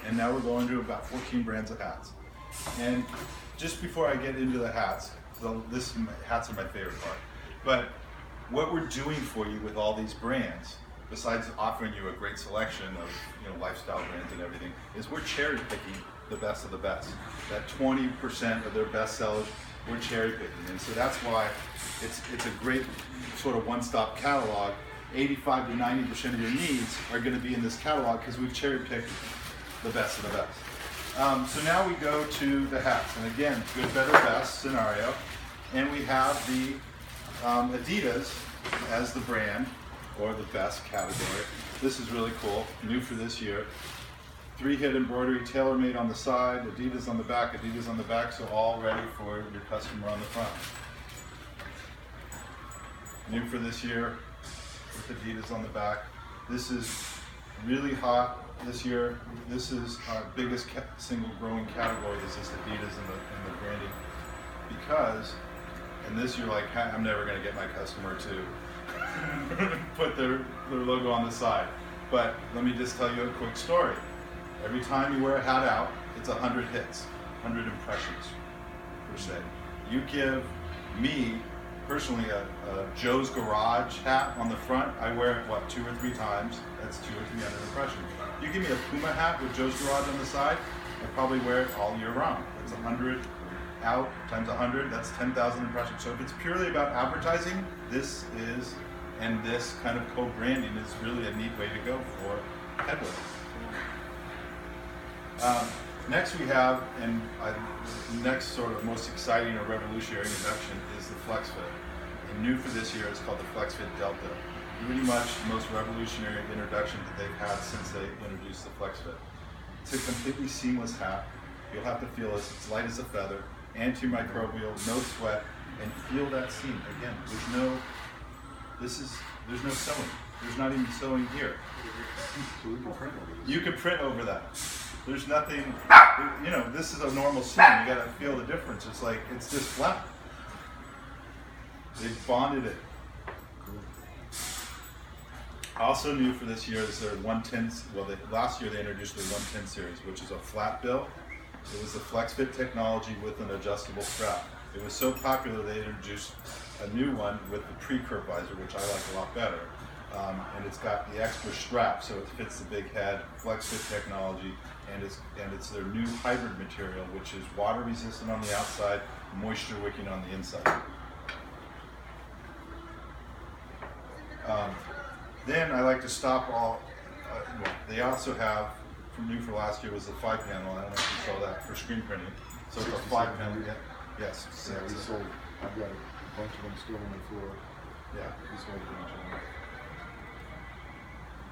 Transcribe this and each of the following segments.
and now we're going to about 14 brands of hats. And just before I get into the hats, hats are my favorite part, but what we're doing for you with all these brands, besides offering you a great selection of lifestyle brands and everything, is we're cherry picking the best of the best. That 20% of their best sellers, we're cherry picking, and so that's why it's a great sort of one-stop catalog. 85 to 90% of your needs are going to be in this catalog because we've cherry picked the best of the best. So now we go to the hats, and again, good, better, best scenario, and we have the Adidas as the brand, or the best category. This is really cool, new for this year. 3-hit embroidery, tailor-made on the side, Adidas on the back, so all ready for your customer on the front. New for this year, with Adidas on the back. This is really hot this year. This is our biggest single growing category, is this Adidas and the branding, because, and this you're like, I'm never gonna get my customer to put their logo on the side. But let me just tell you a quick story. Every time you wear a hat out, it's 100 hits, 100 impressions, per se. You give me, personally, a Joe's Garage hat on the front, I wear it, what, 2 or 3 times, that's 200 or 300 impressions. You give me a Puma hat with Joe's Garage on the side, I probably wear it all year round. That's 100 out times 100, that's 10,000 impressions. So if it's purely about advertising, this is, and this kind of co-branding is really a neat way to go for headwear. Next we have, and next sort of most exciting or revolutionary introduction is the Flex Fit. And new for this year is called the Flex Fit Delta. Pretty much the most revolutionary introduction that they've had since they introduced the Flex Fit. It's a completely seamless hat. You'll have to feel this. It's light as a feather, antimicrobial, no sweat, and feel that seam. Again, there's no sewing. There's not even sewing here. So we can print over this. You can print over that. There's nothing, this is a normal seam. You gotta feel the difference. It's like, it's just flat. They bonded it. Also new for this year is their 110, last year they introduced the 110 series, which is a flat bill. It was the Flex Fit technology with an adjustable strap. It was so popular they introduced a new one with the pre-curve visor, which I like a lot better. And it's got the extra strap, so it fits the big head. Flex Fit technology, and it's their new hybrid material, which is water resistant on the outside, moisture wicking on the inside. Then I like to stop all. They also have, new for last year was the 5-panel. I don't know if you saw that for screen printing. So it's a 5-panel. Yes. Yeah, we sold. I've got a bunch of them still on the floor. Yeah. We sold a bunch of them.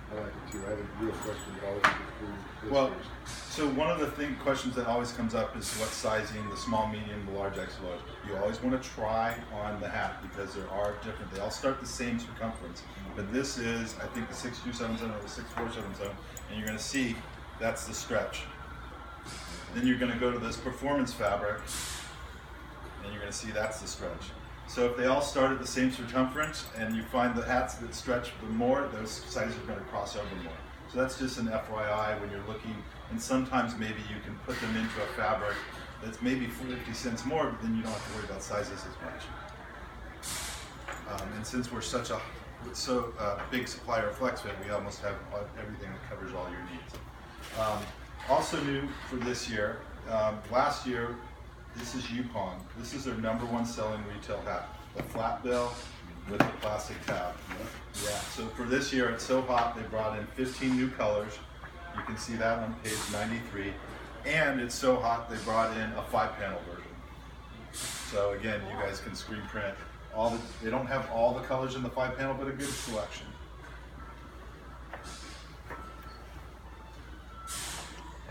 I like it too. I have a real question, but I'll let you go through. Well, so one of the questions that always comes up is what sizing, the small, medium, the large, extra large. You always want to try on the hat because there are different. They all start the same circumference, but this is, I think, the 6277 or the 6477, and you're going to see that's the stretch. Then you're going to go to this performance fabric, and you're going to see that's the stretch. So if they all start at the same circumference and you find the hats that stretch more, those sizes are going to cross over more. So that's just an FYI when you're looking, and sometimes maybe you can put them into a fabric that's maybe 50 cents more, but then you don't have to worry about sizes as much. And since we're such a big supplier of Flex Fit, we almost have everything that covers all your needs. Also new for this year, last year, this is Yukon. This is their #1 selling retail hat. The flat bill with the plastic tab. Yeah, so for this year, it's so hot, they brought in 15 new colors. You can see that on page 93. And it's so hot, they brought in a 5-panel version. So again, you guys can screen print. They don't have all the colors in the 5-panel, but a good selection.